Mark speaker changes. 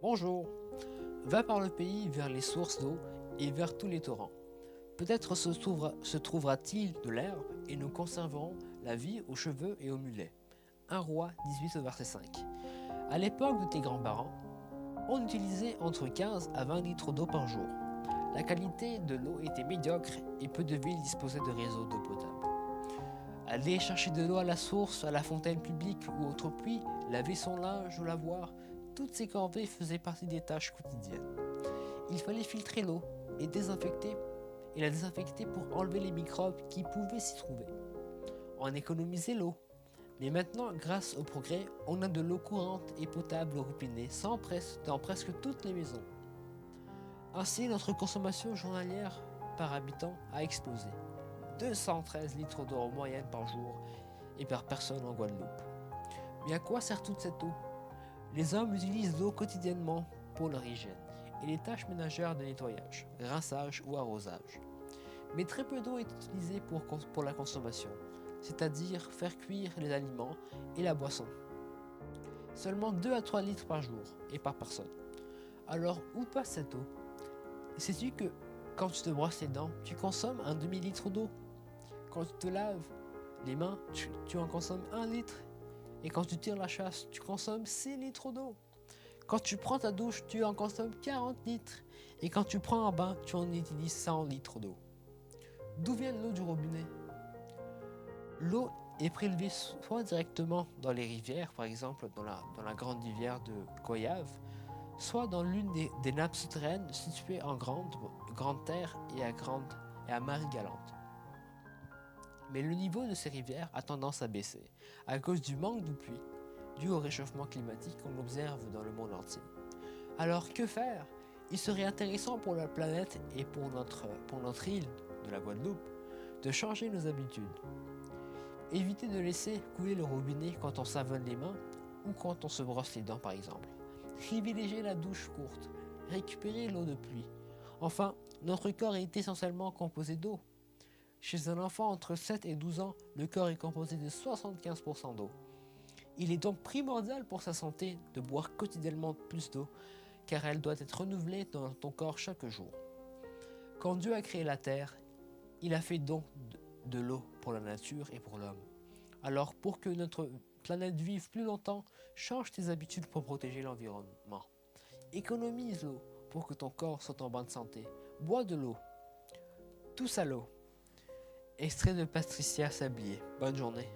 Speaker 1: Bonjour. Va par le pays vers les sources d'eau et vers tous les torrents. Peut-être se trouvera-t-il de l'herbe et nous conserverons la vie aux cheveux et aux mulets. 1 Roi 18 verset 5. À l'époque de tes grands-parents, on utilisait entre 15 à 20 litres d'eau par jour. La qualité de l'eau était médiocre et peu de villes disposaient de réseaux d'eau potable. Aller chercher de l'eau à la source, à la fontaine publique ou autre puits, laver son linge ou lavoir, toutes ces corvées faisaient partie des tâches quotidiennes. Il fallait filtrer l'eau et la désinfecter pour enlever les microbes qui pouvaient s'y trouver. On économisait l'eau. Mais maintenant, grâce au progrès, on a de l'eau courante et potable au robinet dans presque toutes les maisons. Ainsi, notre consommation journalière par habitant a explosé. 213 litres d'eau en moyenne par jour et par personne en Guadeloupe. Mais à quoi sert toute cette eau? Les hommes utilisent l'eau quotidiennement pour leur hygiène et les tâches ménagères de nettoyage, rinçage ou arrosage. Mais très peu d'eau est utilisée pour la consommation, c'est-à-dire faire cuire les aliments et la boisson. Seulement 2 à 3 litres par jour et par personne. Alors où passe cette eau? Sais-tu que quand tu te brosses les dents, tu consommes un demi-litre d'eau? Quand tu te laves les mains, tu en consommes 1 litre. Et quand tu tires la chasse, tu consommes 6 litres d'eau. Quand tu prends ta douche, tu en consommes 40 litres. Et quand tu prends un bain, tu en utilises 100 litres d'eau. D'où vient l'eau du robinet? L'eau est prélevée soit directement dans les rivières, par exemple dans la grande rivière de Goyave, soit dans l'une des nappes souterraines situées en grande terre et à marée galante. Mais le niveau de ces rivières a tendance à baisser, à cause du manque de pluie, dû au réchauffement climatique qu'on observe dans le monde entier. Alors que faire? Il serait intéressant pour la planète et pour notre île de la Guadeloupe de changer nos habitudes. Éviter de laisser couler le robinet quand on savonne les mains ou quand on se brosse les dents par exemple. Privilégier la douche courte, récupérer l'eau de pluie. Enfin, notre corps est essentiellement composé d'eau. Chez un enfant entre 7 et 12 ans, le corps est composé de 75% d'eau. Il est donc primordial pour sa santé de boire quotidiennement plus d'eau, car elle doit être renouvelée dans ton corps chaque jour. Quand Dieu a créé la terre, il a fait don de l'eau pour la nature et pour l'homme. Alors pour que notre planète vive plus longtemps, change tes habitudes pour protéger l'environnement. Économise l'eau pour que ton corps soit en bonne santé. Bois de l'eau. Tous à l'eau. Extrait de Patricia Sablier. Bonne journée.